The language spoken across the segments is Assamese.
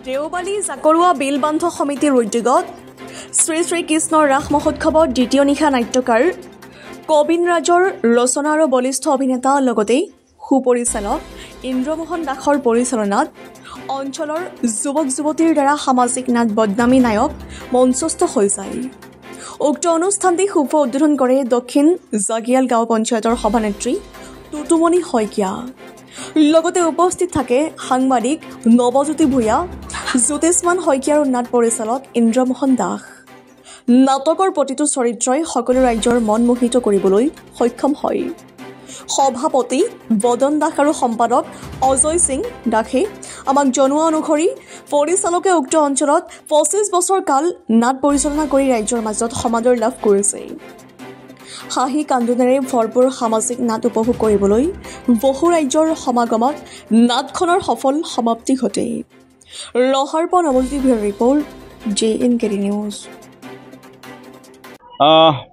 দেওবালী জাকৰুৱা বিলবান্ধ সমিতিৰ উদ্যোগত শ্ৰী শ্ৰী কৃষ্ণৰ ৰাস মহোৎসৱত দ্বিতীয় নিশা নাট্যকাৰ কবিন ৰাজৰ ৰচনা আৰু বলিষ্ঠ অভিনেতা লগতে সুপৰিচালক ইন্দ্ৰমোহন দাসৰ পৰিচালনাত অঞ্চলৰ যুৱক যুৱতীৰ দ্বাৰা সামাজিক নাট বদনামী নায়ক মঞ্চস্থ হৈ যায়। উক্ত অনুষ্ঠানটি শুভ উদ্বোধন কৰে দক্ষিণ জাগিয়াল গাঁও পঞ্চায়তৰ সভানেত্ৰী টুটুমণি শইকীয়া। লগতে উপস্থিত থাকে সাংবাদিক নৱজ্যোতি ভূঞা, জ্যোতিষমান শইকীয়া আৰু নাট পৰিচালক ইন্দ্ৰমোহন দাস। নাটকৰ প্ৰতিটো চৰিত্ৰই সকলো ৰাইজৰ মন মোহিত কৰিবলৈ সক্ষম হয়। সভাপতি বদন দাস আৰু সম্পাদক অজয় সিং দাসে আমাক জনোৱা অনুসৰি পৰিচালকে উক্ত অঞ্চলত ২৫ বছৰ কাল নাট পৰিচালনা কৰি ৰাইজৰ মাজত সমাদৰ লাভ কৰিছে। হাঁহি কান্দোনেৰে ভৰপূৰ সামাজিক নাট উপভোগ কৰিবলৈ বহু ৰাইজৰ সমাগমত নাটখনৰ সফল সমাপ্তি ঘটে। ৰহাৰ পৰা নৱজ্যোতি ভূঞাৰ ৰিপৰ্ট, JNKT নিউজ।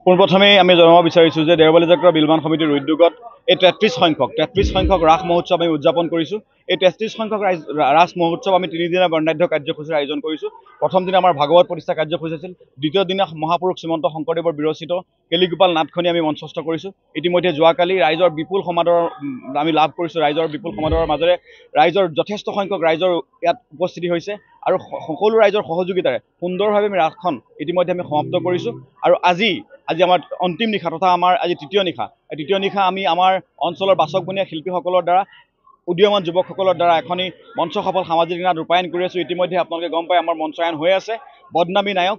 পোনপ্ৰথমে আমি জনাব বিচাৰিছোঁ যে দেওবালী জাকৰুৱা বিলবান্ধ সমিতিৰ উদ্যোগত এই ৩৩ সংখ্যক ৰাস মহোৎসৱ আমি উদযাপন কৰিছোঁ। এই ৩৩ সংখ্যক ৰাস মহোৎসৱ আমি ৩ দিনীয়া বৰ্ণাঢ্য কাৰ্যসূচীৰ আয়োজন কৰিছোঁ। প্ৰথম দিনা আমাৰ ভাগৱত প্ৰতিষ্ঠা কাৰ্যসূচী আছিল। দ্বিতীয় দিনা মহাপুৰুষ শ্ৰীমন্ত শংকৰদেৱৰ বিৰচিত কেলিগোপাল নাটখনি আমি মঞ্চস্থ কৰিছোঁ। ইতিমধ্যে যোৱাকালি ৰাইজৰ বিপুল সমাদৰ আমি লাভ কৰিছোঁ। ৰাইজৰ বিপুল সমাদৰৰ মাজেৰে ৰাইজৰ যথেষ্ট সংখ্যক ৰাইজৰ ইয়াত উপস্থিতি হৈছে আৰু সকলো ৰাইজৰ সহযোগিতাৰে সুন্দৰভাৱে আমি ৰাসখন ইতিমধ্যে আমি সমাপ্ত কৰিছোঁ। আৰু আজি আমাৰ অন্তিম নিশা তথা আমাৰ আজি তৃতীয় নিশা আমি আমাৰ অঞ্চলৰ বাচকবনীয়া শিল্পীসকলৰ দ্বাৰা উদীয়মান যুৱকসকলৰ দ্বাৰা এখনি মঞ্চ সফল সামাজিক নাট ৰূপায়ণ কৰি আছোঁ। ইতিমধ্যে আপোনালোকে গম পায় আমাৰ মঞ্চায়ন হৈ আছে। বদনামী নায়ক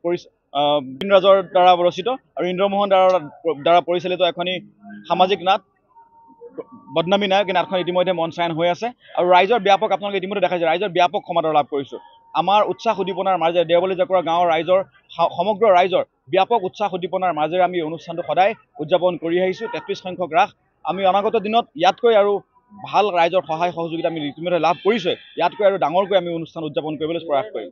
কবিন ৰাজৰ দ্বাৰা ৰচিত আৰু ইন্দ্ৰমোহন দ্বাৰা পৰিচালিত এখনি সামাজিক নাট বদনামী নায়ক। এই নাটখন ইতিমধ্যে মঞ্চায়ন হৈ আছে আৰু ৰাইজৰ ব্যাপক আপোনালোকে ইতিমধ্যে দেখাইছে ৰাইজৰ ব্যাপক সমাদৰ লাভ কৰিছোঁ। আমাৰ উৎসাহ উদ্দীপনাৰ মাজেৰে দেওবালী জাকৰুৱা গাঁৱৰ ৰাইজৰ সমগ্ৰ ৰাইজৰ ব্যাপক উৎসাহ উদ্দীপনাৰ মাজেৰে আমি অনুষ্ঠানটো সদায় উদযাপন কৰি আহিছোঁ। ৩৩ সংখ্যক ৰাস আমি অনাগত দিনত ইয়াতকৈ আৰু ভাল ৰাইজৰ সহায় সহযোগিতা আমি ইতিমধ্যে লাভ কৰিছোঁ। ইয়াতকৈ আৰু ডাঙৰকৈ আমি অনুষ্ঠান উদযাপন কৰিবলৈ প্ৰয়াস কৰিম।